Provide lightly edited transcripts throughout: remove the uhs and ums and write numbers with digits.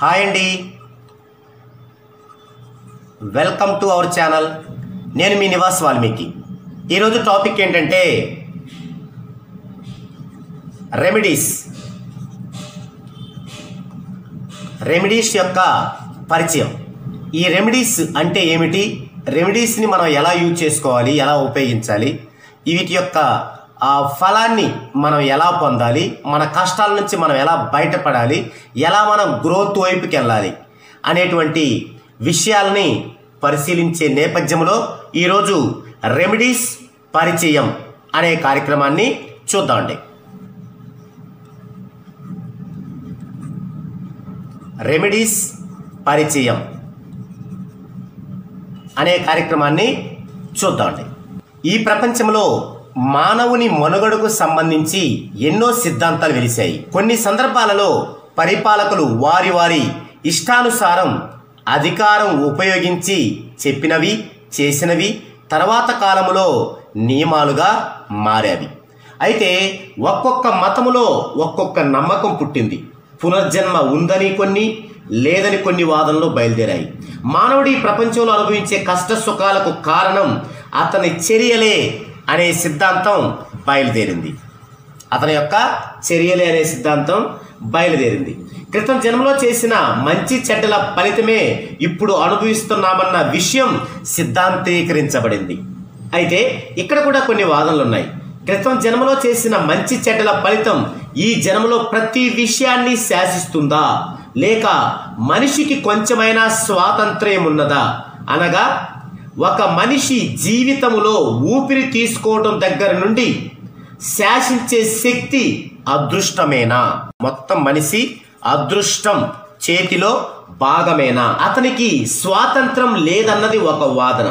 Hi అండి, welcome to our channel. నేను మీ నివాస్ వాల్మీకి. ఈరోజు టాపిక్ ఏంటంటే రెమెడీస్ యొక్క పరిచయం. ఈ రెమెడీస్ అంటే ఏమిటి, రెమెడీస్ని మనం ఎలా యూజ్ చేసుకోవాలి, ఎలా ఉపయోగించాలి, వీటి యొక్క ఫలాన్ని మనం ఎలా పొందాలి, మన కష్టాల నుంచి మనం ఎలా బయటపడాలి, ఎలా మనం గ్రోత్ వైపుకి వెళ్ళాలి అనేటువంటి విషయాల్ని పరిశీలించే నేపథ్యంలో ఈరోజు రెమెడీస్ పరిచయం అనే కార్యక్రమాన్ని చూద్దామండి. రెమెడీస్ పరిచయం అనే కార్యక్రమాన్ని చూద్దామండి. ఈ ప్రపంచంలో మానవుని మనుగడకు సంబంధించి ఎన్నో సిద్ధాంతాలు వెలిశాయి. కొన్ని సందర్భాలలో పరిపాలకులు వారి వారి ఇష్టానుసారం అధికారం ఉపయోగించి చెప్పినవి చేసినవి తర్వాత కాలంలో నియమాలుగా మారావి. అయితే ఒక్కొక్క మతములో ఒక్కొక్క నమ్మకం పుట్టింది. పునర్జన్మ ఉందని కొన్ని, లేదని కొన్ని వాదనలు బయలుదేరాయి. మానవుడి ప్రపంచంలో అనుభవించే కష్ట సుఖాలకు కారణం అతని చర్యలే అనే సిద్ధాంతం బయలుదేరింది. అతని యొక్క చర్యలే అనే సిద్ధాంతం బయలుదేరింది. క్రితం జన్మలో చేసిన మంచి చెడ్డల ఫలితమే ఇప్పుడు అనుభవిస్తున్నామన్న విషయం సిద్ధాంతీకరించబడింది. అయితే ఇక్కడ కూడా కొన్ని వాదనలు ఉన్నాయి. క్రితం జన్మలో చేసిన మంచి చెడ్డల ఫలితం ఈ జన్మలో ప్రతి విషయాన్ని శాసిస్తుందా, లేక మనిషికి కొంచెమైనా స్వాతంత్ర్యం ఉన్నదా? అనగా ఒక మనిషి జీవితములో ఊపిరి తీసుకోవడం దగ్గర నుండి శాసించే శక్తి అదృష్టమేనా? మొత్తం మనిషి అదృష్టం చేతిలో భాగమేనా? అతనికి స్వాతంత్రం లేదన్నది ఒక వాదన.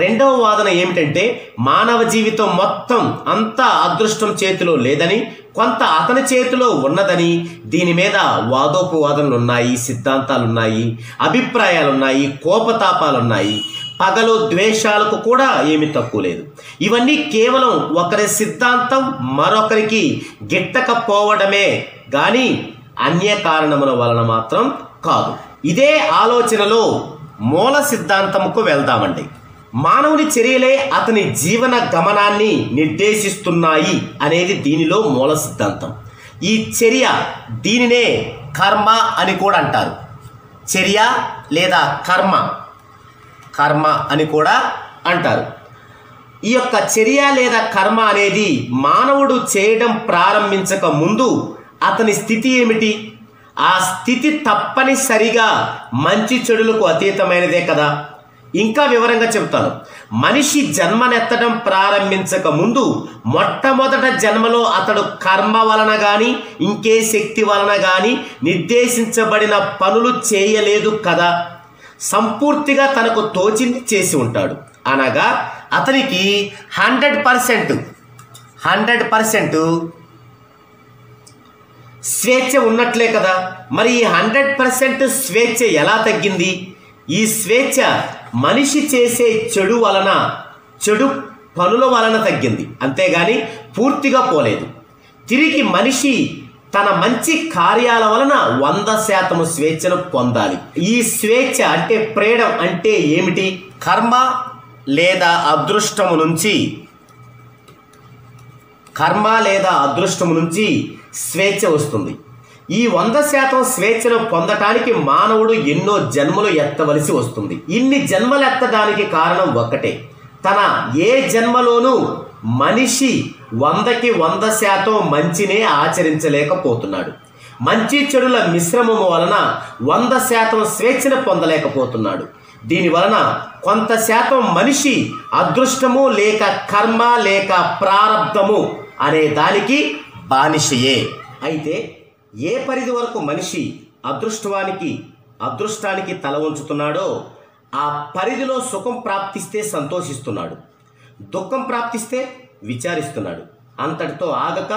రెండవ వాదన ఏమిటంటే మానవ జీవితం మొత్తం అంతా అదృష్టం చేతిలో లేదని, కొంత అతని చేతిలో ఉన్నదని. దీని మీద వాదోపవాదనలు ఉన్నాయి, సిద్ధాంతాలున్నాయి, అభిప్రాయాలున్నాయి, కోపతాపాలున్నాయి. పగలు ద్వేషాలకు కూడా ఏమి తక్కువ లేదు. ఇవన్నీ కేవలం ఒకరి సిద్ధాంతం మరొకరికి గిట్టకపోవడమే గాని అన్య కారణముల వలన మాత్రం కాదు. ఇదే ఆలోచనలో మూల సిద్ధాంతముకు వెళ్దామండి. మానవుని చర్యలే అతని జీవన గమనాన్ని నిర్దేశిస్తున్నాయి అనేది దీనిలో మూల సిద్ధాంతం. ఈ చర్య, దీనినే కర్మ అని కూడా అంటారు. చర్య లేదా కర్మ అని కూడా అంటారు. ఈ యొక్క చర్య లేదా కర్మ అనేది మానవుడు చేయడం ప్రారంభించక ముందు అతని స్థితి ఏమిటి? ఆ స్థితి తప్పనిసరిగా మంచి చెడులకు అతీతమైనదే కదా. ఇంకా వివరంగా చెప్తాను. మనిషి జన్మనెత్తడం ప్రారంభించక ముందు మొట్టమొదట జన్మలో అతడు కర్మ వలన కానీ ఇంకే శక్తి వలన కానీ నిర్దేశించబడిన పనులు చేయలేదు కదా. సంపూర్తిగా తనకు తోచింది చేసి ఉంటాడు. అనగా అతనికి 100% స్వేచ్ఛ ఉన్నట్లే కదా. మరి ఈ 100% స్వేచ్ఛ ఎలా తగ్గింది? ఈ స్వేచ్ఛ మనిషి చేసే చెడు పనుల వలన తగ్గింది, అంతేగాని పూర్తిగా పోలేదు. తిరిగి మనిషి తన మంచి కార్యాల వలన 100% స్వేచ్ఛను పొందాలి. ఈ స్వేచ్ఛ అంటే ఫ్రీడమ్ అంటే ఏమిటి? కర్మ లేదా అదృష్టము నుంచి స్వేచ్ఛ వస్తుంది. ఈ 100% స్వేచ్ఛను పొందటానికి మానవుడు ఎన్నో జన్మలు ఎత్తవలసి వస్తుంది. ఇన్ని జన్మలు ఎత్తడానికి కారణం ఒక్కటే, తన ఏ జన్మలోనూ మనిషి 100కి 100% మంచినే ఆచరించలేకపోతున్నాడు. మంచి చెడుల మిశ్రమము వలన 100% స్వేచ్ఛను పొందలేకపోతున్నాడు. దీని వలన కొంత శాతం మనిషి అదృష్టము లేక కర్మ లేక ప్రారబ్ధము అనే దానికి బానిసయే. అయితే ఏ పరిధి వరకు మనిషి అదృష్టానికి తల ఉంచుతున్నాడో ఆ పరిధిలో సుఖం ప్రాప్తిస్తే సంతోషిస్తున్నాడు, దుఃఖం ప్రాప్తిస్తే విచారిస్తున్నాడు. అంతటితో ఆగక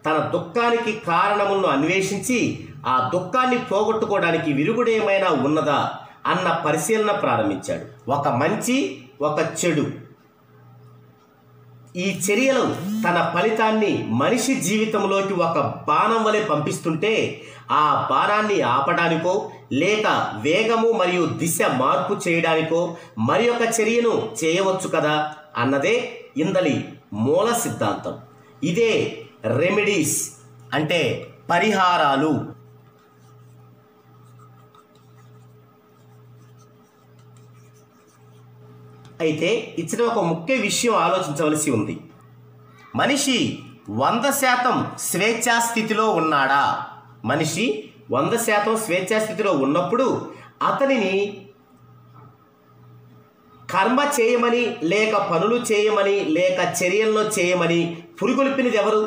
తన దుఃఖానికి కారణములను అన్వేషించి ఆ దుఃఖాన్ని పోగొట్టుకోవడానికి విరుగుడేమైనా ఉన్నదా అన్న పరిశీలన ప్రారంభించాడు. ఒక మంచి ఒక చెడు ఈ చర్యలు తన ఫలితాన్ని మనిషి జీవితంలోకి ఒక బాణం వలె పంపిస్తుంటే ఆ బాణాన్ని ఆపడానికో లేక వేగము మరియు దిశ మార్పు చేయడానికో మరి ఒక చర్యను చేయవచ్చు కదా అన్నదే ఇందలి మూల సిద్ధాంతం. ఇదే రెమెడీస్ అంటే పరిహారాలు. అయితే ఇచ్చిన ఒక ముఖ్య విషయం ఆలోచించవలసి ఉంది. మనిషి 100% స్వేచ్ఛా స్థితిలో ఉన్నాడా? మనిషి 100% స్వేచ్ఛా స్థితిలో ఉన్నప్పుడు అతనిని కర్మ చేయమని లేక పనులు చేయమని లేక చర్యల్లో చేయమని పురిగొల్పినది ఎవరు?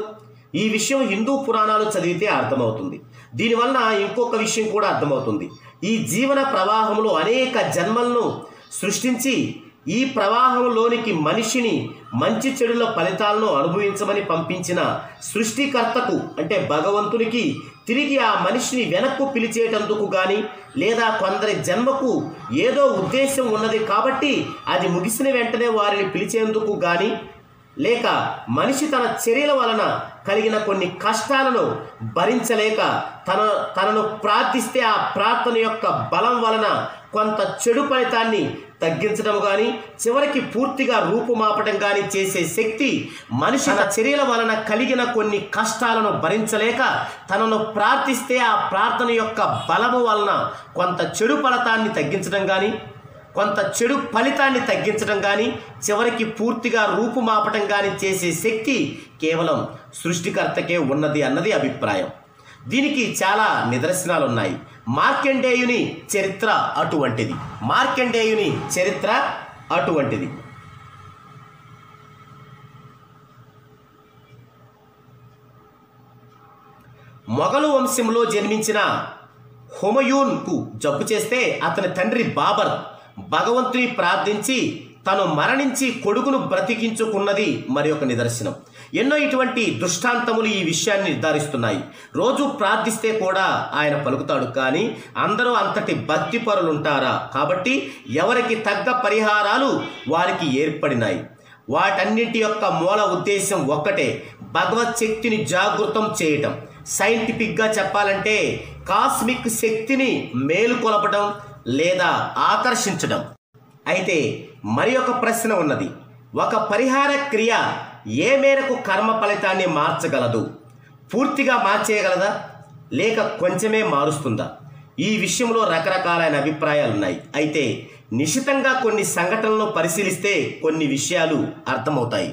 ఈ విషయం హిందూ పురాణాలు చదివితే అర్థమవుతుంది. దీనివల్ల ఇంకొక విషయం కూడా అర్థమవుతుంది. ఈ జీవన ప్రవాహంలో అనేక జన్మలను సృష్టించి ఈ ప్రవాహంలోనికి మనిషిని మంచి చెడుల ఫలితాలను అనుభవించమని పంపించిన సృష్టికర్తకు అంటే భగవంతునికి తిరిగి ఆ మనిషిని వెనక్కు పిలిచేటందుకు కానీ లేదా కొందరి జన్మకు ఏదో ఉద్దేశం ఉన్నది కాబట్టి అది ముగిసిన వెంటనే వారిని పిలిచేందుకు కానీ లేక మనిషి తన చర్యల వలన కలిగిన కొన్ని కష్టాలను భరించలేక తనను ప్రార్థిస్తే ఆ ప్రార్థన యొక్క బలం వలన కొంత చెడు ఫలితాన్ని తగ్గించడం కానీ చివరికి పూర్తిగా రూపుమాపడం కానీ చేసే శక్తి మనిషి తన చర్యల వలన కలిగిన కొన్ని కష్టాలను భరించలేక తనను ప్రార్థిస్తే ఆ ప్రార్థన యొక్క బలము వలన కొంత చెడు ఫలితాన్ని తగ్గించడం కానీ చివరికి పూర్తిగా రూపుమాపటం కానీ చేసే శక్తి కేవలం సృష్టికర్తకే ఉన్నది అన్నది అభిప్రాయం. దీనికి చాలా నిదర్శనాలు ఉన్నాయి. మార్కండేయుని చరిత్ర అటువంటిది. మొఘలు వంశంలో జన్మించిన హుమయూన్కు జబ్బు చేస్తే అతని తండ్రి బాబర్ భగవంతుని ప్రార్థించి తను మరణించి కొడుకును బ్రతికించుకున్నది మరి ఒక నిదర్శనం. ఎన్నో ఇటువంటి దృష్టాంతములు ఈ విషయాన్ని నిర్ధారిస్తున్నాయి. రోజు ప్రార్థిస్తే కూడా ఆయన పలుకుతాడు, కానీ అందరూ అంతటి భక్తిపరులు ఉంటారా? కాబట్టి ఎవరికి తగ్గ పరిహారాలు వారికి ఏర్పడినాయి. వాటన్నిటి యొక్క మూల ఉద్దేశం ఒక్కటే, భగవత్ శక్తిని జాగృతం చేయటం. సైంటిఫిక్గా చెప్పాలంటే కాస్మిక్ శక్తిని మేలుకొలపడం లేదా ఆకర్షించడం. అయితే మరి ఒక ప్రశ్న ఉన్నది. ఒక పరిహార క్రియ ఏ మేరకు కర్మ ఫలితాన్ని మార్చగలదు? పూర్తిగా మార్చేయగలదా లేక కొంచెమే మారుస్తుందా? ఈ విషయంలో రకరకాలైన అభిప్రాయాలు ఉన్నాయి. అయితే నిశితంగా కొన్ని సంఘటనలను పరిశీలిస్తే కొన్ని విషయాలు అర్థమవుతాయి.